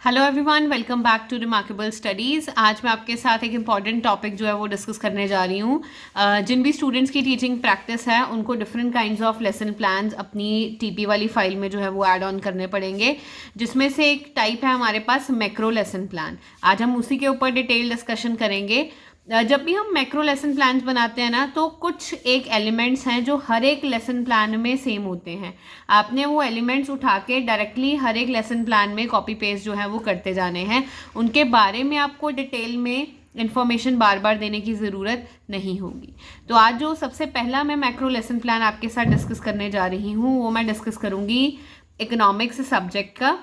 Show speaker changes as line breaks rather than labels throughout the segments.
Hello everyone, welcome back to remarkable studies. आज मैं आपके साथ एक इम्पॉर्टेंट टॉपिक जो है वो डिस्कस करने जा रही हूँ। जिन भी स्टूडेंट्स की टीचिंग प्रैक्टिस है उनको different kinds of lesson plans अपनी टीपी वाली फाइल में जो है वो ऐड ऑन करने पड़ेंगे, जिसमें से एक टाइप है हमारे पास मैक्रो लेसन प्लान। आज हम उसी के ऊपर डिटेल डिस्कशन करेंगे। जब भी हम मैक्रो लेसन प्लान्स बनाते हैं ना, तो कुछ एक एलिमेंट्स हैं जो हर एक लेसन प्लान में सेम होते हैं। आपने वो एलिमेंट्स उठा के डायरेक्टली हर एक लेसन प्लान में कॉपी पेस्ट जो है वो करते जाने हैं। उनके बारे में आपको डिटेल में इन्फॉर्मेशन बार बार देने की ज़रूरत नहीं होगी। तो आज जो सबसे पहला मैं मैक्रो लेसन प्लान आपके साथ डिस्कस करने जा रही हूँ वो मैं डिस्कस करूँगी इकोनॉमिक्स सब्जेक्ट का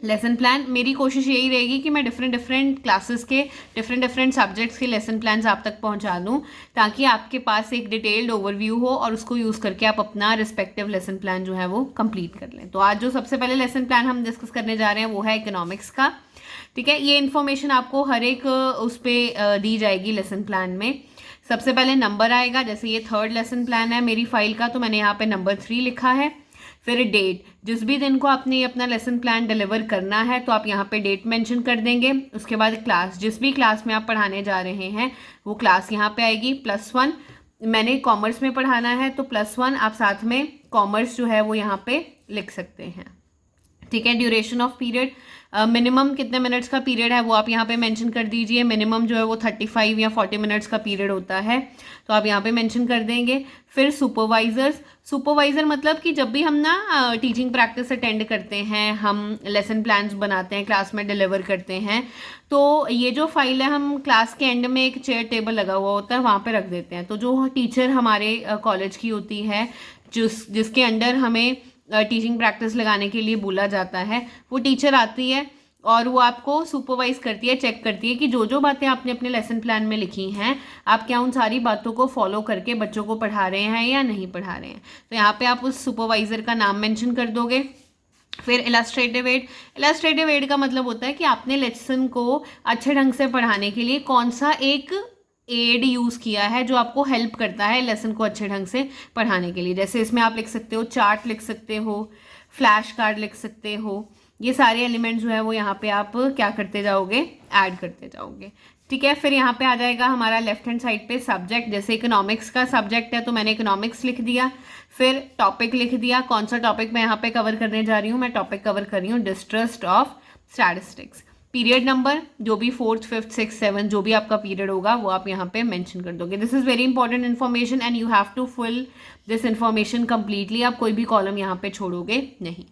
लेसन प्लान। मेरी कोशिश यही रहेगी कि मैं डिफरेंट क्लासेस के डिफरेंट सब्जेक्ट्स के लेसन प्लान्स आप तक पहुंचा दूं, ताकि आपके पास एक डिटेल्ड ओवरव्यू हो और उसको यूज़ करके आप अपना रिस्पेक्टिव लेसन प्लान जो है वो कंप्लीट कर लें। तो आज जो सबसे पहले लेसन प्लान हम डिस्कस करने जा रहे हैं वो है इकोनॉमिक्स का। ठीक है, ये इन्फॉर्मेशन आपको हर एक उस पर दी जाएगी लेसन प्लान में। सबसे पहले नंबर आएगा, जैसे ये थर्ड लेसन प्लान है मेरी फाइल का, तो मैंने यहाँ पे नंबर 3 लिखा है। फिर डेट, जिस भी दिन को आपने अपना लेसन प्लान डिलीवर करना है तो आप यहाँ पे डेट मेंशन कर देंगे। उसके बाद क्लास, जिस भी क्लास में आप पढ़ाने जा रहे हैं वो क्लास यहाँ पे आएगी। +1, मैंने कॉमर्स में पढ़ाना है तो +1 आप साथ में कॉमर्स जो है वो यहाँ पे लिख सकते हैं। ठीक है, ड्यूरेशन ऑफ पीरियड, मिनिमम कितने मिनट्स का पीरियड है वो आप यहाँ पे मेंशन कर दीजिए। मिनिमम जो है वो 35 या 40 मिनट्स का पीरियड होता है, तो आप यहाँ पे मेंशन कर देंगे। फिर सुपरवाइज़र मतलब कि जब भी हम ना टीचिंग प्रैक्टिस अटेंड करते हैं, हम लेसन प्लान्स बनाते हैं, क्लास में डिलीवर करते हैं, तो ये जो फाइल है हम क्लास के एंड में एक चेयर टेबल लगा हुआ होता है वहाँ पे रख देते हैं। तो जो टीचर हमारे कॉलेज की होती है, जिसके अंडर हमें टीचिंग प्रैक्टिस लगाने के लिए बोला जाता है, वो टीचर आती है और वो आपको सुपरवाइज करती है, चेक करती है कि जो जो बातें आपने अपने लेसन प्लान में लिखी हैं आप क्या उन सारी बातों को फॉलो करके बच्चों को पढ़ा रहे हैं या नहीं पढ़ा रहे हैं। तो यहाँ पे आप उस सुपरवाइज़र का नाम मेंशन कर दोगे। फिर इलस्ट्रेटिव एड का मतलब होता है कि आपने लेसन को अच्छे ढंग से पढ़ाने के लिए कौन सा एक एड यूज़ किया है जो आपको हेल्प करता है लेसन को अच्छे ढंग से पढ़ाने के लिए। जैसे इसमें आप लिख सकते हो चार्ट, लिख सकते हो फ्लैश कार्ड, लिख सकते हो। ये सारे एलिमेंट्स जो है वो यहाँ पे आप क्या करते जाओगे, ऐड करते जाओगे। ठीक है, फिर यहाँ पे आ जाएगा हमारा लेफ्ट हैंड साइड पे सब्जेक्ट। जैसे इकोनॉमिक्स का सब्जेक्ट है तो मैंने इकोनॉमिक्स लिख दिया। फिर टॉपिक लिख दिया, कौन सा टॉपिक मैं यहाँ पे कवर करने जा रही हूँ। मैं टॉपिक कवर कर रही हूँ distrust of statistics. Period number, जो भी 4th 5th 6th 7th जो भी आपका पीरियड होगा वो आप यहाँ पे मेंशन कर दोगे। This is very important information and you have to fill this information completely. आप कोई भी कॉलम यहाँ पे छोड़ोगे नहीं।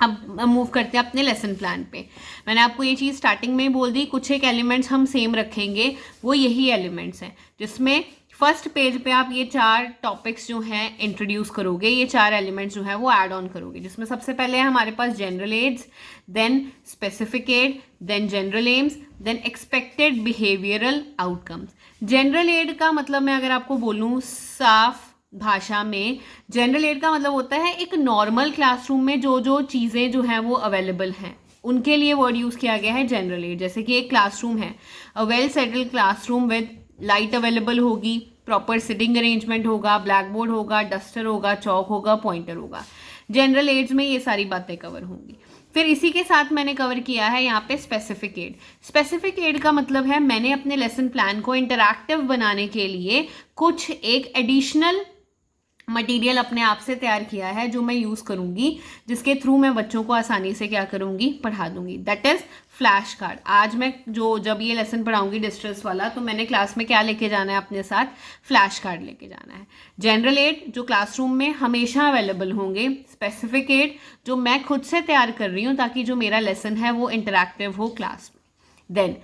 अब मूव करते हैं अपने लेसन प्लान पे। मैंने आपको ये चीज़ स्टार्टिंग में ही बोल दी, कुछ एक एलिमेंट्स हम सेम रखेंगे, वो यही एलिमेंट्स हैं जिसमें फर्स्ट पेज पे आप ये 4 टॉपिक्स जो हैं इंट्रोड्यूस करोगे, ये 4 एलिमेंट्स जो है वो ऐड ऑन करोगे। जिसमें सबसे पहले है हमारे पास general aids, then specific aid, then general aims, then expected behavioural outcomes. General aid का मतलब मैं अगर आपको बोलूँ साफ भाषा में, जनरल एड का मतलब होता है एक नॉर्मल क्लासरूम में जो जो चीज़ें जो हैं वो अवेलेबल हैं उनके लिए वर्ड यूज़ किया गया है जनरल एड। जैसे कि एक क्लासरूम है, a well settled classroom with light available होगी, प्रॉपर सिटिंग अरेंजमेंट होगा, ब्लैक बोर्ड होगा, डस्टर होगा, चौक होगा, पॉइंटर होगा। जनरल एड्स में ये सारी बातें कवर होंगी। फिर इसी के साथ मैंने कवर किया है यहाँ पे स्पेसिफिक एड। स्पेसिफिक एड का मतलब है मैंने अपने लेसन प्लान को इंटरैक्टिव बनाने के लिए कुछ एक एडिशनल मटेरियल अपने आप से तैयार किया है जो मैं यूज़ करूँगी, जिसके थ्रू मैं बच्चों को आसानी से क्या करूँगी, पढ़ा दूँगी। That is flash card. आज मैं जब ये लेसन पढ़ाऊँगी डिस्ट्रेस वाला, तो मैंने क्लास में क्या लेके जाना है अपने साथ, फ्लैश कार्ड लेके जाना है। जनरल एड जो क्लासरूम में हमेशा अवेलेबल होंगे, स्पेसिफिक एड जो मैं खुद से तैयार कर रही हूँ ताकि जो मेरा लेसन है वो इंटरैक्टिव हो क्लास में। देन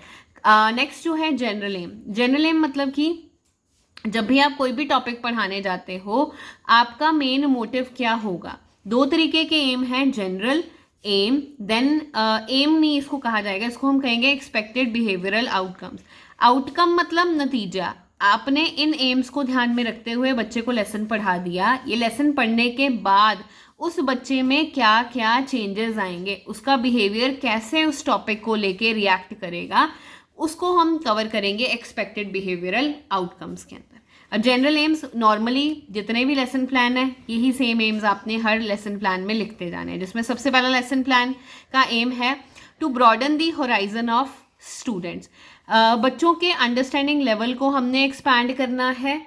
नेक्स्ट जो है जनरल एम। जनरल एम मतलब कि जब भी आप कोई भी टॉपिक पढ़ाने जाते हो आपका मेन मोटिव क्या होगा। 2 तरीके के एम हैं, जनरल एम, देन एम नहीं इसको कहा जाएगा, इसको हम कहेंगे एक्सपेक्टेड बिहेवियरल आउटकम्स। आउटकम मतलब नतीजा। आपने इन एम्स को ध्यान में रखते हुए बच्चे को लेसन पढ़ा दिया, ये लेसन पढ़ने के बाद उस बच्चे में क्या क्या चेंजेस आएंगे, उसका बिहेवियर कैसे उस टॉपिक को लेके रिएक्ट करेगा, उसको हम कवर करेंगे एक्सपेक्टेड बिहेवियरल आउटकम्स के अंदर। अब जनरल एम्स नॉर्मली जितने भी लेसन प्लान है यही सेम एम्स आपने हर लेसन प्लान में लिखते जाने हैं, जिसमें सबसे पहला लेसन प्लान का एम है to broaden the horizon of students, बच्चों के अंडरस्टैंडिंग लेवल को हमने एक्सपैंड करना है।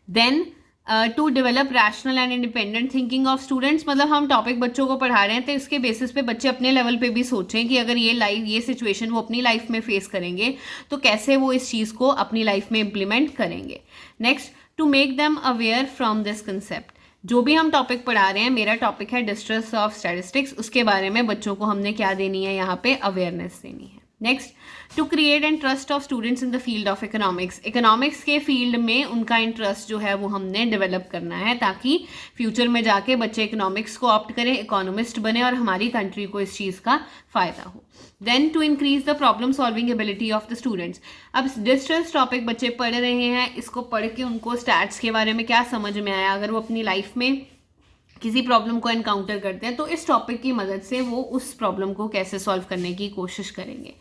Then to develop rational and independent thinking of students, मतलब हम टॉपिक बच्चों को पढ़ा रहे हैं तो इसके बेसिस पे बच्चे अपने लेवल पे भी सोचें कि अगर ये सिचुएशन वो अपनी लाइफ में फेस करेंगे तो कैसे वो इस चीज़ को अपनी लाइफ में इम्प्लीमेंट करेंगे। Next, to make them aware from this concept, जो भी हम टॉपिक पढ़ा रहे हैं, मेरा टॉपिक है डिस्ट्रेस ऑफ स्टैटिस्टिक्स, उसके बारे में बच्चों को हमने क्या देनी है, यहाँ पे अवेयरनेस देनी है। Next, to create and trust of students in the field of economics, economics के फील्ड में उनका इंटरेस्ट जो है वो हमने डेवलप करना है ताकि फ्यूचर में जाके बच्चे इकोनॉमिक्स को ऑप्ट करें, इकोनॉमिस्ट बने और हमारी कंट्री को इस चीज़ का फ़ायदा हो। Then to increase the problem solving ability of the students, अब डिस्ट्रेस टॉपिक बच्चे पढ़ रहे हैं, इसको पढ़ के उनको स्टैट्स के बारे में क्या समझ में आया, अगर वो अपनी लाइफ में किसी प्रॉब्लम को एनकाउंटर करते हैं तो इस टॉपिक की मदद से वो उस प्रॉब्लम को कैसे सॉल्व करने की कोशिश करेंगे।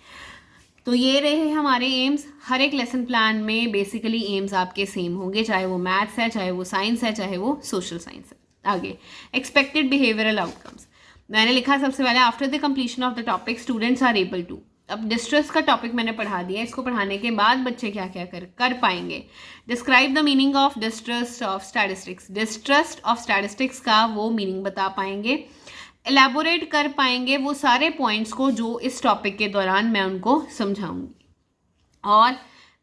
तो ये रहे हमारे एम्स। हर एक लेसन प्लान में बेसिकली एम्स आपके सेम होंगे, चाहे वो मैथ्स है, चाहे वो साइंस है, चाहे वो सोशल साइंस है। आगे, एक्सपेक्टेड बिहेवियरल आउटकम्स, मैंने लिखा सबसे पहले after the completion of the topic students are able to, अब डिस्ट्रेस का टॉपिक मैंने पढ़ा दिया, इसको पढ़ाने के बाद बच्चे क्या क्या कर पाएंगे। Describe the meaning of distress of statistics, distress of statistics का वो मीनिंग बता पाएंगे, एलैबोरेट कर पाएंगे वो सारे पॉइंट्स को जो इस टॉपिक के दौरान मैं उनको समझाऊंगी। और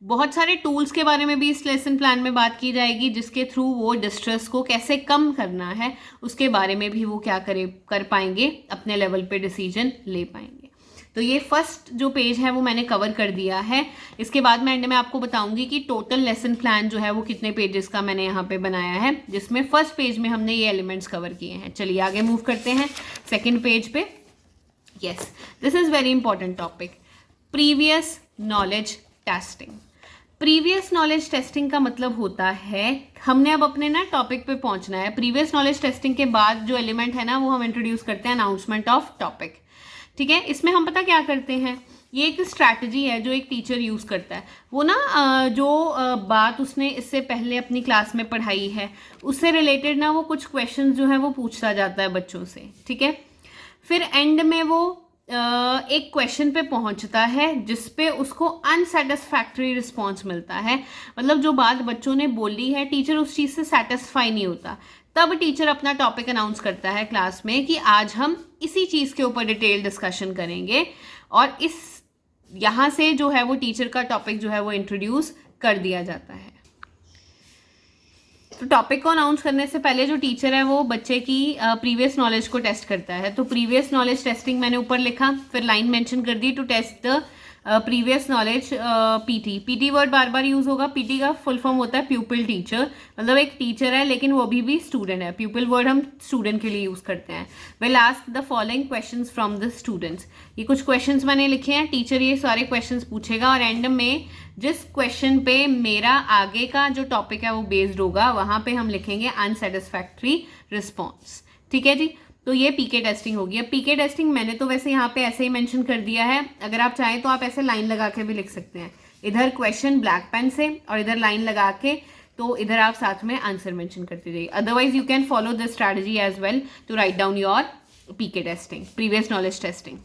बहुत सारे टूल्स के बारे में भी इस लेसन प्लान में बात की जाएगी जिसके थ्रू वो डिस्ट्रेस को कैसे कम करना है उसके बारे में भी वो क्या कर पाएंगे, अपने लेवल पे डिसीजन ले पाएंगे। तो ये फर्स्ट जो पेज है वो मैंने कवर कर दिया है। इसके बाद मैं एंड में आपको बताऊंगी कि टोटल लेसन प्लान जो है वो कितने पेजेस का मैंने यहाँ पे बनाया है, जिसमें फर्स्ट पेज में हमने ये एलिमेंट्स कवर किए हैं। चलिए आगे मूव करते हैं सेकंड पेज पे। Yes, this is very important topic, previous knowledge testing. Previous knowledge testing का मतलब होता है हमने अब अपने ना टॉपिक पे पहुंचना है। प्रीवियस नॉलेज टेस्टिंग के बाद जो एलिमेंट है ना वो हम इंट्रोड्यूस करते हैं अनाउंसमेंट ऑफ टॉपिक। ठीक है, इसमें हम पता क्या करते हैं, ये एक स्ट्रैटेजी है जो एक टीचर यूज़ करता है। वो ना जो बात उसने इससे पहले अपनी क्लास में पढ़ाई है उससे रिलेटेड ना वो कुछ क्वेश्चंस जो है वो पूछता जाता है बच्चों से। ठीक है, फिर एंड में वो एक क्वेश्चन पे पहुंचता है जिस पे उसको अनसेटिस्फैक्ट्री रिस्पॉन्स मिलता है, मतलब जो बात बच्चों ने बोली है टीचर उस चीज़ से सेटिस्फाई नहीं होता, तब टीचर अपना टॉपिक अनाउंस करता है क्लास में कि आज हम इसी चीज़ के ऊपर डिटेल डिस्कशन करेंगे, और इस यहाँ से जो है वो टीचर का टॉपिक जो है वो इंट्रोड्यूस कर दिया जाता है। तो टॉपिक को अनाउंस करने से पहले जो टीचर है वो बच्चे की प्रीवियस नॉलेज को टेस्ट करता है। तो प्रीवियस नॉलेज टेस्टिंग मैंने ऊपर लिखा, फिर लाइन मेंशन कर दी, to test the previous knowledge PT. PT word बार बार यूज होगा। पीटी का फुल फॉर्म होता है प्यूपिल टीचर, मतलब एक टीचर है लेकिन वो भी स्टूडेंट है। प्यूपिल वर्ड हम स्टूडेंट के लिए यूज करते हैं। Will ask the following questions from the students, ये कुछ क्वेश्चंस मैंने लिखे हैं, टीचर ये सारे क्वेश्चंस पूछेगा और एंड में जिस क्वेश्चन पे मेरा आगे का जो टॉपिक है वो बेस्ड होगा वहां पे हम लिखेंगे अनसेटिस्फैक्ट्री रिस्पॉन्स। ठीक है जी, तो ये पीके टेस्टिंग होगी। अब पीके टेस्टिंग मैंने तो वैसे यहाँ पे ऐसे ही मेंशन कर दिया है, अगर आप चाहें तो आप ऐसे लाइन लगा के भी लिख सकते हैं, इधर क्वेश्चन ब्लैक पेन से और इधर लाइन लगा के, तो इधर आप साथ में आंसर मेंशन करते जाइए। Otherwise you can follow this strategy as well to write down your PK testing, previous knowledge testing.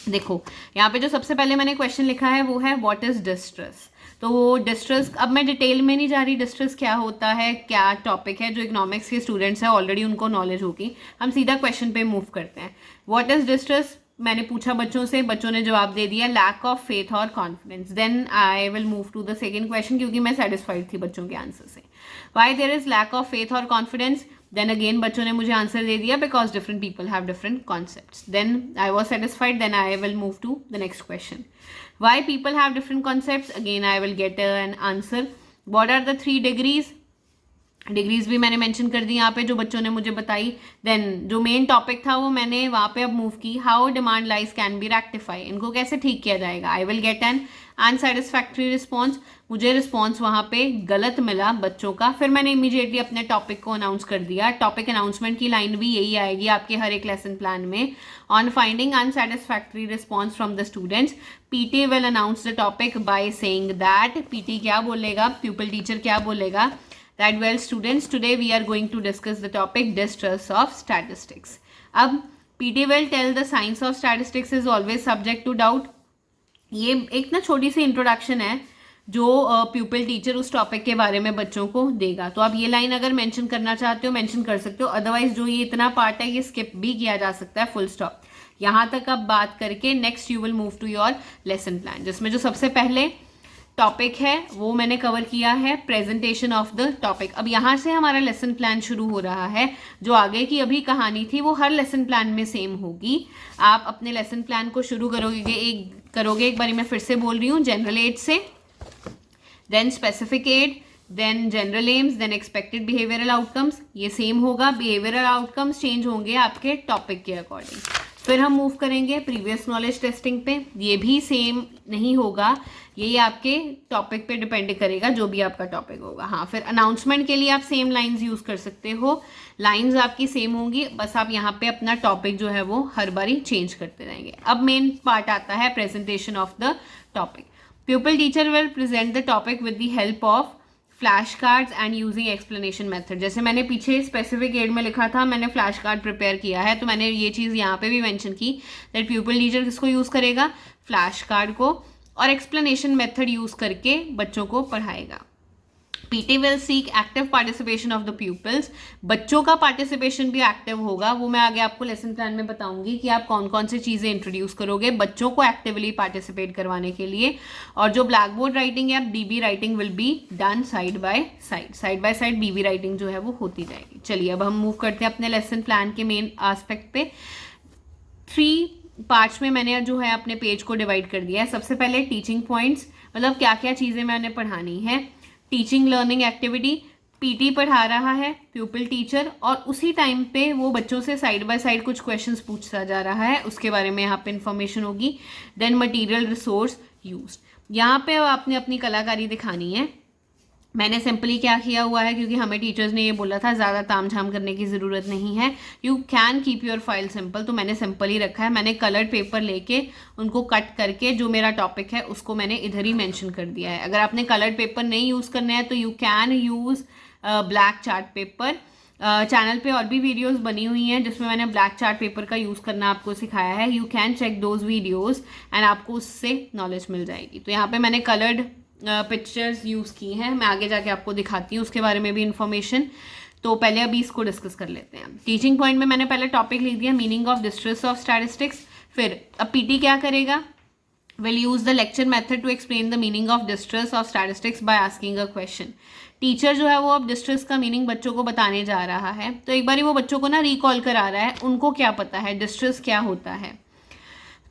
देखो यहाँ पे जो सबसे पहले मैंने क्वेश्चन लिखा है वो है व्हाट इज डिस्ट्रेस। तो वो डिस्ट्रेस, अब मैं डिटेल में नहीं जा रही डिस्ट्रेस क्या होता है, क्या टॉपिक है, जो इकोनॉमिक्स के स्टूडेंट्स हैं ऑलरेडी उनको नॉलेज होगी, हम सीधा क्वेश्चन पे मूव करते हैं। व्हाट इज डिस्ट्रेस मैंने पूछा बच्चों से, बच्चों ने जवाब दे दिया लैक ऑफ फेथ और confidence. Then I will move to the second question क्योंकि मैं सेटिस्फाइड थी बच्चों के आंसर से। Why there is lack of faith और कॉन्फिडेंस, देन अगेन बच्चों ने मुझे आंसर दे दिया because different people have different concepts. Then I was satisfied, then I will move to the next question. Why people have different concepts, again I will get an answer. What are the 3 degrees? Degrees भी मैंने mention कर दी यहाँ पे जो बच्चों ने मुझे बताई। देन जो मेन टॉपिक था वो मैंने वहाँ पे अब मूव की, how demand lies can be rectify, इनको कैसे ठीक किया जाएगा। I will get an unsatisfactory response, मुझे रिस्पॉन्स वहाँ पे गलत मिला बच्चों का। फिर मैंने इमीडिएटली अपने टॉपिक को अनाउंस कर दिया। टॉपिक अनाउंसमेंट की लाइन भी यही आएगी आपके हर एक लेसन प्लान में। On finding unsatisfactory response from the students, PT will announce the topic by saying that, PT क्या बोलेगा, प्यूपिल टीचर क्या बोलेगा, that well students today we are going to discuss the topic distress of statistics. अब PT will tell the science of statistics is always subject to doubt. ये एक ना छोटी सी introduction है जो प्यूपिल टीचर उस टॉपिक के बारे में बच्चों को देगा। तो आप ये लाइन अगर मेंशन करना चाहते हो मेंशन कर सकते हो, अदरवाइज जो ये इतना पार्ट है ये स्किप भी किया जा सकता है, फुल स्टॉप। यहाँ तक आप बात करके next you will move to your lesson plan, जिसमें जो सबसे पहले टॉपिक है वो मैंने कवर किया है, प्रेजेंटेशन ऑफ द टॉपिक। अब यहाँ से हमारा लेसन प्लान शुरू हो रहा है। जो आगे की अभी कहानी थी वो हर लेसन प्लान में सेम होगी। आप अपने लेसन प्लान को शुरू करोगे एक बारी मैं फिर से बोल रही हूँ, जनरल एड से, then specific aid, then general aims, then expected behavioural outcomes. ये सेम होगा, बिहेवियरल आउटकम्स चेंज होंगे आपके टॉपिक के अकॉर्डिंग। फिर हम मूव करेंगे प्रीवियस नॉलेज टेस्टिंग पे, ये भी सेम नहीं होगा, ये आपके टॉपिक पे डिपेंड करेगा जो भी आपका टॉपिक होगा। हाँ, फिर अनाउंसमेंट के लिए आप सेम लाइंस यूज़ कर सकते हो, लाइंस आपकी सेम होंगी, बस आप यहाँ पे अपना टॉपिक जो है वो हर बारी चेंज करते रहेंगे। अब मेन पार्ट आता है presentation of the topic. Pupil teacher will present the topic with the help of flash cards and using explanation method. जैसे मैंने पीछे स्पेसिफिक एड में लिखा था मैंने फ्लैश कार्ड प्रिपेयर किया है, तो मैंने ये चीज़ यहाँ पे भी मेंशन की दैट प्यूपिल टीचर किसको यूज़ करेगा, फ्लैश कार्ड को, और एक्सप्लेनेशन मेथड यूज़ करके बच्चों को पढ़ाएगा। PT will seek active participation of the pupils। बच्चों का पार्टिसिपेशन भी एक्टिव होगा, वो मैं आगे आपको लेसन प्लान में बताऊंगी कि आप कौन कौन सी चीज़ें इंट्रोड्यूस करोगे बच्चों को एक्टिवली पार्टिसिपेट करवाने के लिए। और जो ब्लैक बोर्ड राइटिंग है, BB writing will be done side by side BB writing जो है वो होती जाएगी। चलिए अब हम मूव करते हैं अपने लेसन प्लान के मेन एस्पेक्ट पे। 3 पार्ट्स में मैंने जो है अपने पेज को डिवाइड कर दिया है। सबसे पहले टीचिंग पॉइंट्स, मतलब क्या क्या चीज़ें मैंने पढ़ानी है। टीचिंग लर्निंग एक्टिविटी, PT पढ़ा रहा है प्यूपिल टीचर, और उसी टाइम पे वो बच्चों से साइड बाय साइड कुछ क्वेश्चंस पूछता जा रहा है, उसके बारे में यहाँ पे इन्फॉर्मेशन होगी। देन मटेरियल रिसोर्स यूज, यहाँ पे आपने अपनी कलाकारी दिखानी है। मैंने सिंपली क्या किया हुआ है, क्योंकि हमें टीचर्स ने ये बोला था ज़्यादा तामझाम करने की ज़रूरत नहीं है, you can keep your file simple, तो मैंने सिंपल ही रखा है। मैंने कलर्ड पेपर लेके उनको कट करके जो मेरा टॉपिक है उसको मैंने इधर ही मेंशन कर दिया है। अगर आपने कलर्ड पेपर नहीं यूज़ करना है तो you can use black chart paper. Channel पे और भी वीडियोस बनी हुई हैं जिसमें मैंने ब्लैक चार्ट पेपर का यूज़ करना आपको सिखाया है, you can check those videos and आपको उससे नॉलेज मिल जाएगी। तो यहाँ पर मैंने कलर्ड पिक्चर्स यूज़ की हैं, मैं आगे जाके आपको दिखाती हूँ उसके बारे में भी इंफॉर्मेशन। तो पहले अभी इसको डिस्कस कर लेते हैं। टीचिंग पॉइंट में मैंने पहले टॉपिक लिख दिया meaning of distress of statistics. फिर अब PT क्या करेगा, will use the lecture method to explain the meaning of distress of statistics by asking a question. Teacher जो है वो अब डिस्ट्रेस का मीनिंग बच्चों को बताने जा रहा है, तो एक बारी वो बच्चों को ना रिकॉल करा रहा है, उनको क्या पता है डिस्ट्रेस क्या होता है।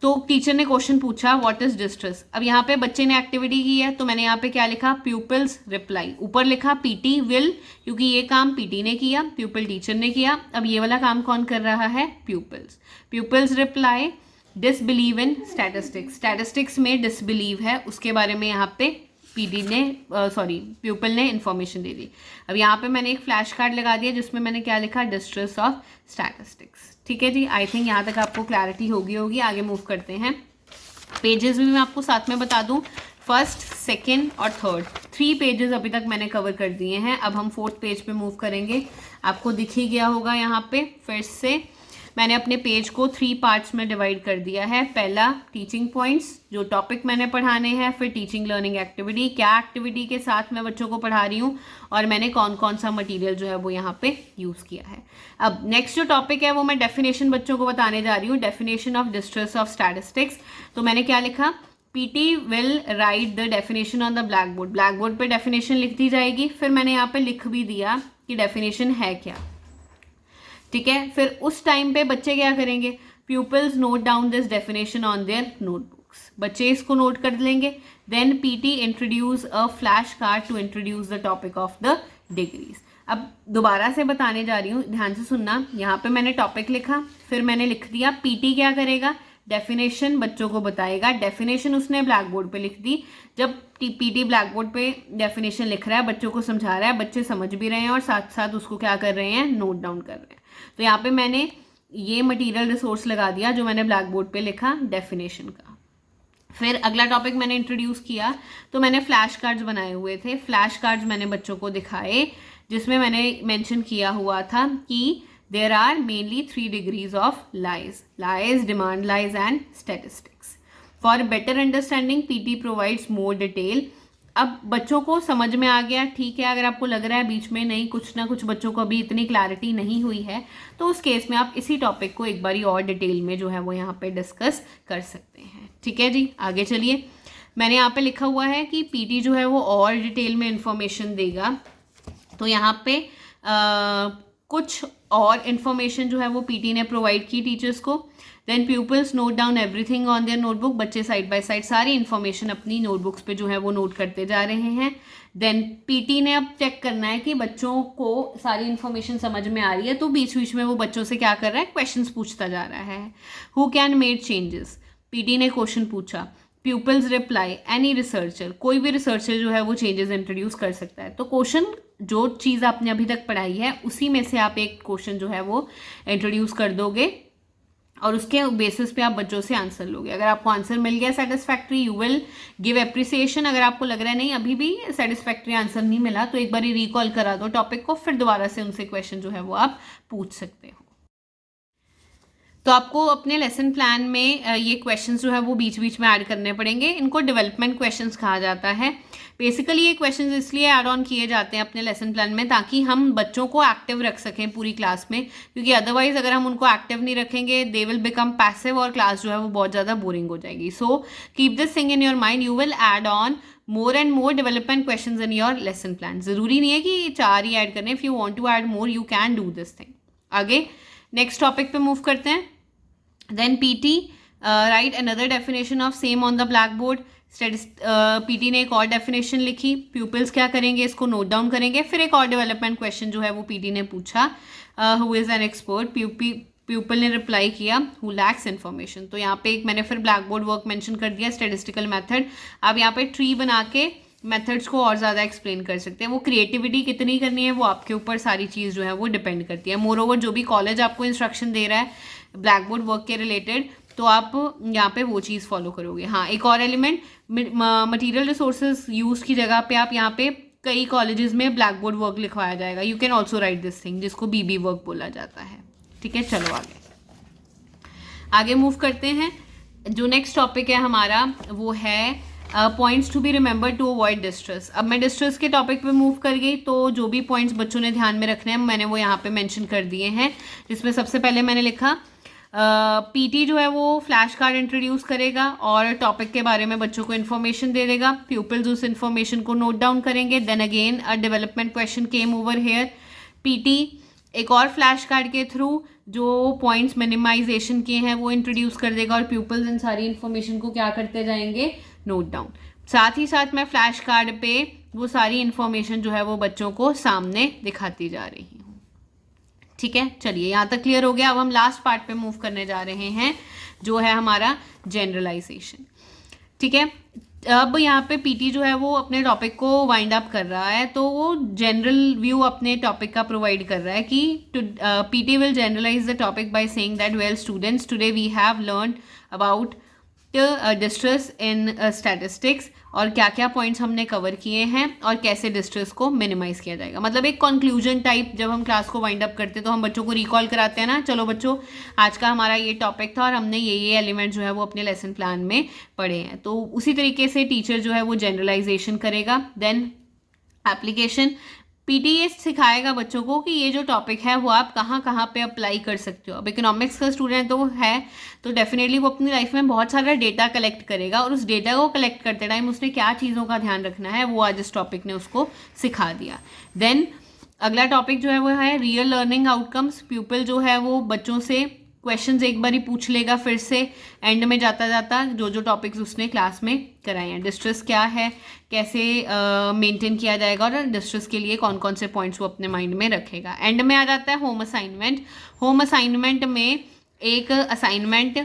तो टीचर ने क्वेश्चन पूछा व्हाट इज डिस्ट्रेस। अब यहाँ पे बच्चे ने एक्टिविटी की है, तो मैंने यहाँ पे क्या लिखा, प्यूपिल्स रिप्लाई। ऊपर लिखा PT विल, क्योंकि ये काम PT ने किया, प्यूपिल टीचर ने किया। अब ये वाला काम कौन कर रहा है, प्यूपिल्स रिप्लाई डिसबिलीव इन स्टैटिस्टिक्स। स्टैटिस्टिक्स में डिसबिलीव है, उसके बारे में यहाँ पे प्यूपिल ने इन्फॉर्मेशन दे दी। अब यहाँ पे मैंने एक फ्लैश कार्ड लगा दिया जिसमें मैंने क्या लिखा, डिस्ट्रेस ऑफ स्टैटिस्टिक्स। ठीक है जी, आई थिंक यहाँ तक आपको क्लैरिटी होगी। आगे मूव करते हैं। पेजेस भी मैं आपको साथ में बता दूँ, 1st, 2nd और 3rd 3 पेजेस अभी तक मैंने कवर कर दिए हैं। अब हम 4th पेज पे मूव करेंगे। आपको दिख ही गया होगा यहाँ पे, फिर से मैंने अपने पेज को 3 पार्ट्स में डिवाइड कर दिया है। पहला टीचिंग पॉइंट्स, जो टॉपिक मैंने पढ़ाने हैं, फिर टीचिंग लर्निंग एक्टिविटी, क्या एक्टिविटी के साथ मैं बच्चों को पढ़ा रही हूँ, और मैंने कौन कौन सा मटेरियल जो है वो यहाँ पे यूज़ किया है। अब नेक्स्ट जो टॉपिक है वो मैं डेफिनेशन बच्चों को बताने जा रही हूँ, definition of distress of statistics. तो मैंने क्या लिखा, PT will write the definition on the black board. Black board पर डेफिनेशन लिख दी जाएगी, फिर मैंने यहाँ पे लिख भी दिया कि डेफिनेशन है क्या। ठीक है, फिर उस टाइम पे बच्चे क्या करेंगे, pupils note down this definition on their notebooks. बच्चे इसको नोट कर लेंगे। Then PT introduce a flash card to introduce the topic of the degrees. अब दोबारा से बताने जा रही हूँ, ध्यान से सुनना। यहाँ पे मैंने टॉपिक लिखा, फिर मैंने लिख दिया PT क्या करेगा, डेफिनेशन बच्चों को बताएगा। डेफिनेशन उसने ब्लैक बोर्ड पे लिख दी। जब PT ब्लैक बोर्ड पे डेफिनेशन लिख रहा है, बच्चों को समझा रहा है, बच्चे समझ भी रहे हैं और साथ साथ उसको क्या कर रहे हैं, नोट डाउन कर रहे हैं। तो यहाँ पे मैंने ये मटेरियल रिसोर्स लगा दिया जो मैंने ब्लैक बोर्ड पे लिखा डेफिनेशन का। फिर अगला टॉपिक मैंने इंट्रोड्यूस किया, तो मैंने फ्लैश कार्ड्स बनाए हुए थे। फ्लैश कार्ड्स मैंने बच्चों को दिखाए जिसमें मैंने मेंशन किया हुआ था कि There are mainly 3 degrees of lies: lies, demand lies and statistics. For better understanding, PT provides more detail. अब बच्चों को समझ में आ गया, ठीक है। अगर आपको लग रहा है बीच में नहीं, कुछ ना कुछ बच्चों को अभी इतनी क्लैरिटी नहीं हुई है, तो उस केस में आप इसी टॉपिक को एक बारी और डिटेल में जो है वो यहाँ पे डिस्कस कर सकते हैं। ठीक है जी, आगे चलिए। मैंने यहाँ पे लिखा हुआ है कि पीटी जो है वो और डिटेल में इंफॉर्मेशन देगा, तो यहाँ पे कुछ और इन्फॉर्मेशन जो है वो पीटी ने प्रोवाइड की टीचर्स को। Then peoples note down everything on their notebook. बच्चे साइड बाय साइड सारी इन्फॉर्मेशन अपनी नोटबुक्स पे जो है वो नोट करते जा रहे हैं। देन पीटी ने अब चेक करना है कि बच्चों को सारी इन्फॉर्मेशन समझ में आ रही है, तो बीच बीच में वो बच्चों से क्या कर रहा है, क्वेश्चंस पूछता जा रहा है। Who can made changes, PT ने क्वेश्चन पूछा। पीपल्स रिप्लाई, एनी रिसर्चर, कोई भी रिसर्चर जो है वो चेंजेस इंट्रोड्यूस कर सकता है। तो क्वेश्चन, जो चीज़ आपने अभी तक पढ़ाई है उसी में से आप एक क्वेश्चन जो है वो इंट्रोड्यूस कर दोगे और उसके बेसिस पे आप बच्चों से आंसर लोगे। अगर आपको आंसर मिल गया satisfactory, you will give appreciation. अगर आपको लग रहा है नहीं अभी भी सेटिस्फैक्ट्री आंसर नहीं मिला, तो एक बार रिकॉल करा दो टॉपिक को, फिर दोबारा से उनसे क्वेश्चन जो है वो आप पूछ सकते हो। तो आपको अपने लेसन प्लान में ये क्वेश्चंस जो है वो बीच बीच में ऐड करने पड़ेंगे। इनको डेवलपमेंट क्वेश्चंस कहा जाता है। बेसिकली ये क्वेश्चंस इसलिए ऐड ऑन किए जाते हैं अपने लेसन प्लान में ताकि हम बच्चों को एक्टिव रख सकें पूरी क्लास में, क्योंकि अदरवाइज अगर हम उनको एक्टिव नहीं रखेंगे, दे विल बिकम पैसिव और क्लास जो है वो बहुत ज़्यादा बोरिंग हो जाएगी। So keep this thing in your mind, you will add on more and more development questions in your lesson plan. ज़रूरी नहीं है कि 4 ही ऐड करने, if you want to add more you can do this thing. आगे next topic पे move करते हैं। Then PT write another definition of same on the blackboard. PT ने एक और डेफिनेशन लिखी। pupils क्या करेंगे, इसको नोट डाउन करेंगे। फिर एक और डेवलपमेंट क्वेश्चन जो है वो PT ने पूछा, who is an expert? pupil ने रिप्लाई किया, who lacks information। तो यहाँ पे एक मैंने फिर ब्लैक बोर्ड वर्क मैंशन कर दिया, स्टेटिस्टिकल मेथड। आप यहाँ पे ट्री बना के मेथड्स को और ज़्यादा एक्सप्लेन कर सकते हैं। वो क्रिएटिविटी कितनी करनी है वो आपके ऊपर सारी चीज़ जो है वो डिपेंड करती है। मोर ओवर जो भी कॉलेज आपको इंस्ट्रक्शन दे रहा है ब्लैक बोर्ड वर्क के रिलेटेड, तो आप यहाँ पे वो चीज़ फॉलो करोगे। हाँ, एक और एलिमेंट, मटेरियल रिसोर्सेज यूज़ की जगह पे आप यहाँ पे कई कॉलेजेस में ब्लैक बोर्ड वर्क लिखवाया जाएगा। You can also right this thing, जिसको बीबी वर्क बोला जाता है। ठीक है, चलो आगे मूव करते हैं। जो नेक्स्ट टॉपिक है हमारा वो है points to be remember to avoid distress. अब मैं डिस्ट्रेस के टॉपिक पे मूव कर गई, तो जो भी पॉइंट्स बच्चों ने ध्यान में रखने हैं मैंने वो यहाँ पे मेंशन कर दिए हैं। जिसमें सबसे पहले मैंने लिखा पीटी जो है वो फ्लैश कार्ड इंट्रोड्यूस करेगा और टॉपिक के बारे में बच्चों को इन्फॉर्मेशन दे देगा। प्यूपिल्स उस इन्फॉर्मेशन को नोट डाउन करेंगे। Then again a development question came over here. PT एक और फ्लैश कार्ड के थ्रू जो पॉइंट्स मिनिमाइजेशन किए हैं वो इंट्रोड्यूस कर देगा और प्यूपिल्स इन सारी इन्फॉर्मेशन को क्या करते जाएंगे, नोट डाउन। साथ ही साथ मैं फ्लैश कार्ड पे वो सारी इन्फॉर्मेशन जो है वो बच्चों को सामने दिखाती जा रही हूँ। ठीक है, चलिए यहाँ तक क्लियर हो गया। अब हम लास्ट पार्ट पे मूव करने जा रहे हैं जो है हमारा जनरलाइजेशन। ठीक है, अब यहाँ पे पीटी जो है वो अपने टॉपिक को वाइंड अप कर रहा है, तो वो जनरल व्यू अपने टॉपिक का प्रोवाइड कर रहा है कि PT will generalize the topic by saying that well students today we have learn about distress in statistics, और क्या क्या पॉइंट्स हमने कवर किए हैं और कैसे डिस्ट्रेस को मिनिमाइज किया जाएगा। मतलब एक कंक्लूजन टाइप, जब हम क्लास को वाइंड अप करते हैं तो हम बच्चों को रिकॉल कराते हैं ना, चलो बच्चों आज का हमारा ये टॉपिक था और हमने ये एलिमेंट जो है वो अपने लेसन प्लान में पढ़े हैं। तो उसी तरीके से टीचर जो है वो जनरलाइजेशन करेगा। देन एप्लीकेशन, पीटी ये सिखाएगा बच्चों को कि ये जो टॉपिक है वो आप कहाँ कहाँ पे अप्लाई कर सकते हो। अब इकोनॉमिक्स का स्टूडेंट तो है, तो डेफिनेटली वो अपनी लाइफ में बहुत सारा डेटा कलेक्ट करेगा और उस डेटा को कलेक्ट करते टाइम उसने क्या चीज़ों का ध्यान रखना है वो आज इस टॉपिक ने उसको सिखा दिया। देन अगला टॉपिक जो है वो है रियल लर्निंग आउटकम्स। प्यूपिल जो है वो बच्चों से क्वेश्चंस एक बार ही पूछ लेगा फिर से एंड में जाता जाता जो जो टॉपिक्स उसने क्लास में कराए हैं। डिस्ट्रेस क्या है, कैसे मेंटेन किया जाएगा और डिस्ट्रेस के लिए कौन कौन से पॉइंट्स वो अपने माइंड में रखेगा। एंड में आ जाता है होम असाइनमेंट। होम असाइनमेंट में एक असाइनमेंट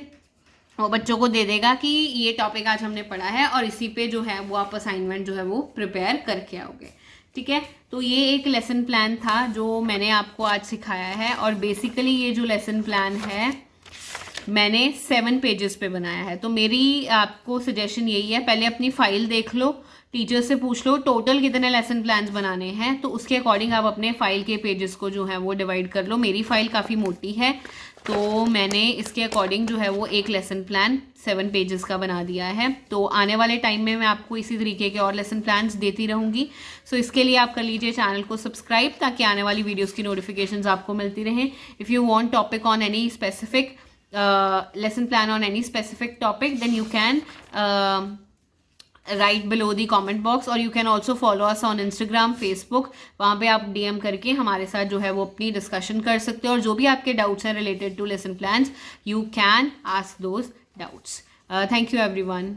वो बच्चों को दे देगा कि ये टॉपिक आज हमने पढ़ा है और इसी पे जो है वो आप असाइनमेंट जो है वो प्रिपेयर करके आओगे। ठीक है, तो ये एक लेसन प्लान था जो मैंने आपको आज सिखाया है और बेसिकली ये जो लेसन प्लान है मैंने 7 पेजेस पे बनाया है। तो मेरी आपको सजेशन यही है, पहले अपनी फाइल देख लो, टीचर्स से पूछ लो टोटल कितने लेसन प्लान्स बनाने हैं, तो उसके अकॉर्डिंग आप अपने फाइल के पेजेस को जो है वो डिवाइड कर लो। मेरी फाइल काफ़ी मोटी है तो मैंने इसके अकॉर्डिंग जो है वो एक लेसन प्लान 7 पेजेस का बना दिया है। तो आने वाले टाइम में मैं आपको इसी तरीके के और लेसन प्लान्स देती रहूँगी। सो इसके लिए आप कर लीजिए चैनल को सब्सक्राइब, ताकि आने वाली वीडियोस की नोटिफिकेशंस आपको मिलती रहें। If you want topic on any specific lesson plan on any specific topic, then you can write below the comment box, और you can also follow us on Instagram, Facebook। वहाँ पे आप DM करके हमारे साथ जो है वो अपनी डिस्कशन कर सकते हो, और जो भी आपके डाउट्स हैं related to lesson plans, you can ask those doubts। Thank you everyone।